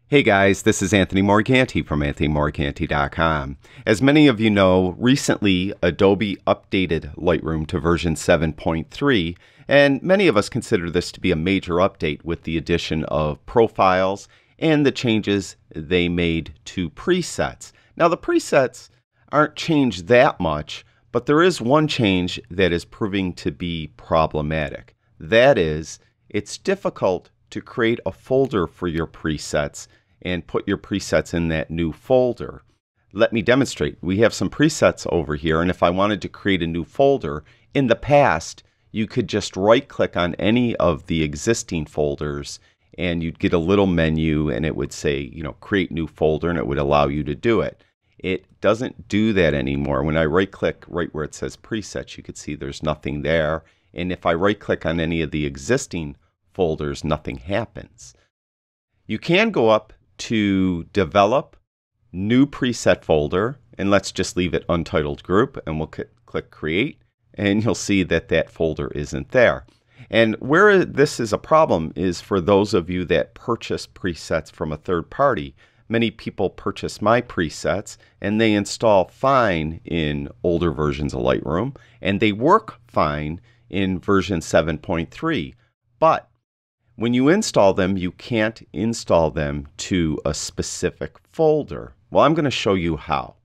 Hey guys, this is Anthony Morganti from AnthonyMorganti.com. As many of you know, recently Adobe updated Lightroom to version 7.3, and many of us consider this to be a major update with the addition of profiles and the changes they made to presets. Now the presets aren't changed that much, but there is one change that is proving to be problematic. That is, it's difficult to create a folder for your presets and put your presets in that new folder. Let me demonstrate. We have some presets over here, and if I wanted to create a new folder, in the past you could just right click on any of the existing folders and you'd get a little menu and it would say, create new folder, and it would allow you to do it. It doesn't do that anymore. When I right click right where it says presets, you can see there's nothing there, and if I right click on any of the existing folders, nothing happens. You can go up to develop new preset folder, and let's just leave it untitled group, and we'll click create, and you'll see that that folder isn't there. And where this is a problem is for those of you that purchase presets from a third party. Many people purchase my presets and they install fine in older versions of Lightroom, and they work fine in version 7.3, but when you install them, you can't install them to a specific folder. Well, I'm going to show you how.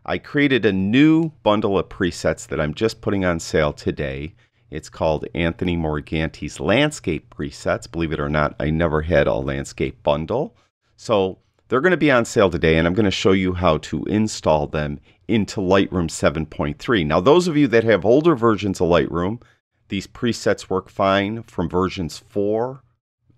I created a new bundle of presets that I'm just putting on sale today. It's called Anthony Morganti's Landscape Presets. Believe it or not, I never had a landscape bundle. So they're going to be on sale today, and I'm going to show you how to install them into Lightroom 7.3. Now, those of you that have older versions of Lightroom, these presets work fine from versions 4,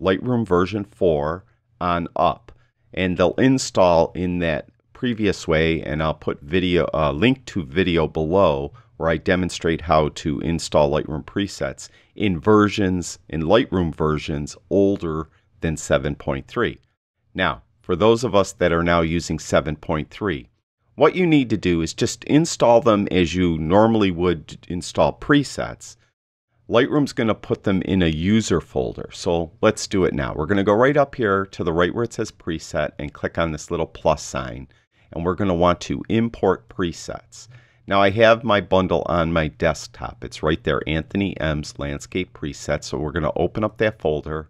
Lightroom version 4 on up, and they'll install in that previous way, and I'll put link to video below where I demonstrate how to install Lightroom presets in Lightroom versions older than 7.3. Now, for those of us that are now using 7.3, what you need to do is just install them as you normally would install presets. Lightroom's going to put them in a user folder. So let's do it now. We're going to go right up here to the right where it says preset and click on this little plus sign. And we're going to want to import presets. Now I have my bundle on my desktop. It's right there, Anthony M's Landscape Presets. So we're going to open up that folder.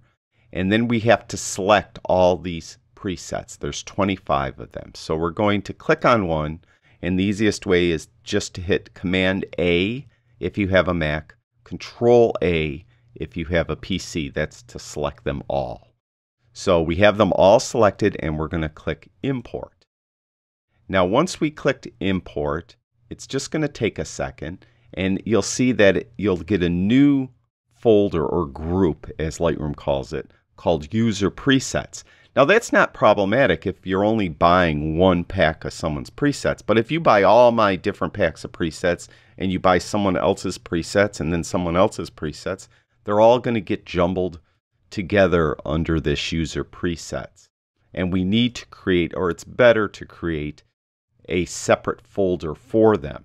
And then we have to select all these presets. There's 25 of them. So we're going to click on one. And the easiest way is just to hit Command A if you have a Mac. Control A if you have a PC. That's to select them all. So we have them all selected, and we're going to click Import. Now once we clicked Import, it's just going to take a second, and you'll see that you'll get a new folder or group, as Lightroom calls it, called User Presets. Now that's not problematic if you're only buying one pack of someone's presets, but if you buy all my different packs of presets and you buy someone else's presets and then someone else's presets, they're all going to get jumbled together under this User Presets. And we need to create, or it's better to create, a separate folder for them.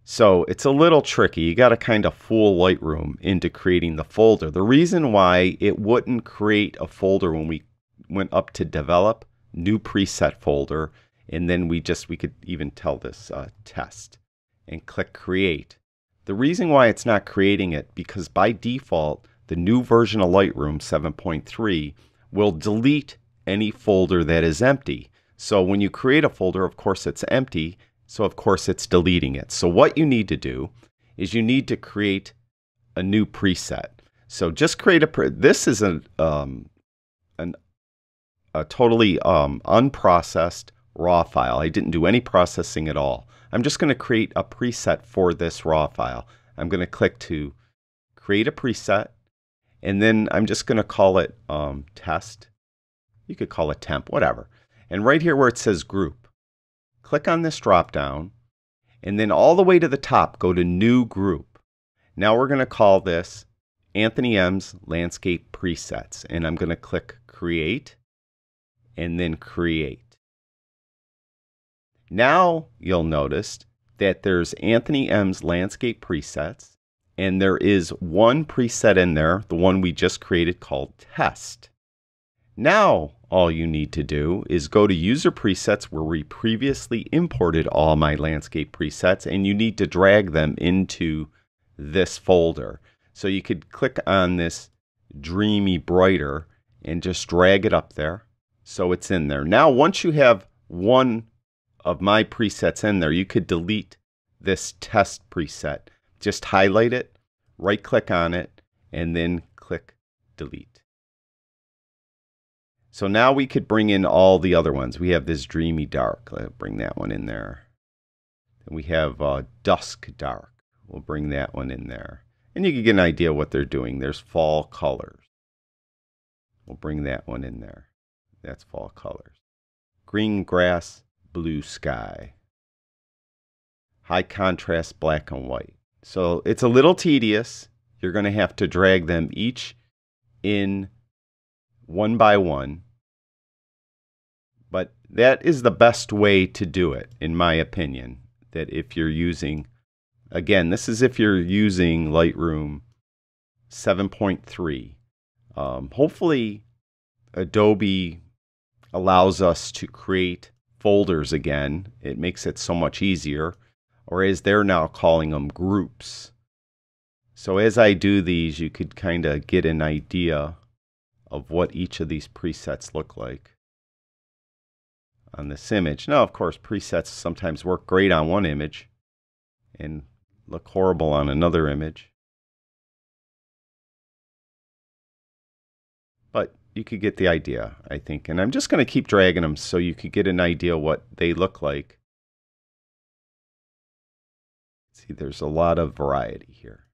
So it's a little tricky. You got to kind of fool Lightroom into creating the folder. The reason why it wouldn't create a folder when we went up to develop new preset folder, and then we could even tell this test and click create. The reason why it's not creating it, because by default the new version of Lightroom 7.3 will delete any folder that is empty. So when you create a folder, of course it's empty, so of course it's deleting it. So what you need to do is you need to create a new preset. So just create this is a totally unprocessed raw file. I didn't do any processing at all. I'm just going to create a preset for this raw file. I'm going to click to create a preset, and then I'm just going to call it test. You could call it temp, whatever. And right here where it says group, click on this drop down, and then all the way to the top go to new group. Now we're going to call this Anthony M's Landscape Presets, and I'm going to click create and then create. Now you'll notice that there's Anthony M's Landscape Presets, and there is one preset in there, the one we just created, called Test. Now, all you need to do is go to User Presets where we previously imported all my landscape presets, and you need to drag them into this folder. So you could click on this Dreamy Brighter and just drag it up there so it's in there. Now, once you have one of my presets in there, you could delete this test preset. Just highlight it, right-click on it, and then click Delete. So now we could bring in all the other ones. We have this Dreamy Dark. Let's bring that one in there. And we have Dusk Dark. We'll bring that one in there. And you can get an idea what they're doing. There's Fall Colors. We'll bring that one in there. That's Fall Colors. Green Grass, Blue Sky. High Contrast, Black and White. So it's a little tedious. You're going to have to drag them each in one by one. But that is the best way to do it, in my opinion. That if you're using, again, this is if you're using Lightroom 7.3. Hopefully, Adobe allows us to create folders again. It makes it so much easier. Or as they're now calling them, groups. So as I do these, you could kind of get an idea of what each of these presets look like on this image. Now, of course, presets sometimes work great on one image and look horrible on another image. But you could get the idea, I think. And I'm just going to keep dragging them so you could get an idea what they look like. See, there's a lot of variety here.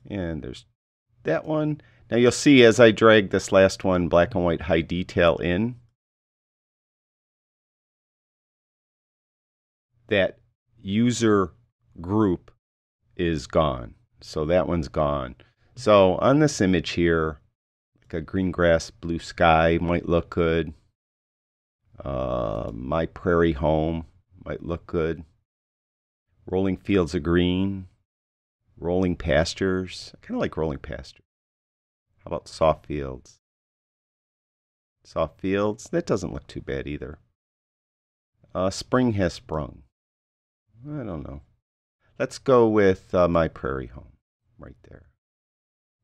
And there's that one. Now you'll see as I drag this last one, Black and White High Detail, in, that user group is gone. So that one's gone. So on this image here, like a Green Grass, Blue Sky might look good. My Prairie Home might look good. Rolling Fields of Green. Rolling Pastures. I kind of like Rolling Pastures. How about Soft Fields? Soft Fields. That doesn't look too bad either. Spring Has Sprung. I don't know. Let's go with My Prairie Home right there.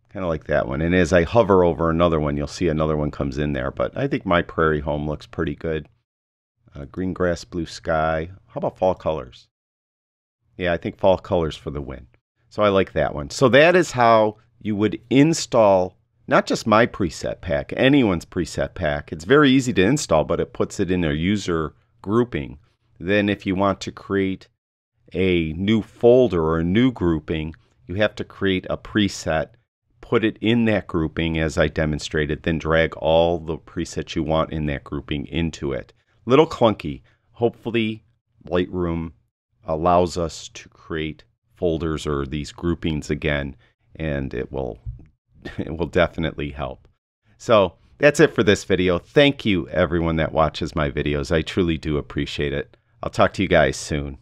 Kind of like that one. And as I hover over another one, you'll see another one comes in there. But I think My Prairie Home looks pretty good. Green Grass, Blue Sky. How about Fall Colors? Yeah, I think Fall Colors for the win. So I like that one. So that is how you would install not just my preset pack, anyone's preset pack. It's very easy to install, but it puts it in a user grouping. Then if you want to create a new folder or a new grouping, you have to create a preset, put it in that grouping as I demonstrated, then drag all the presets you want in that grouping into it. Little clunky. Hopefully Lightroom allows us to create folders or these groupings again, and it will definitely help. So that's it for this video. Thank you everyone that watches my videos. I truly do appreciate it. I'll talk to you guys soon.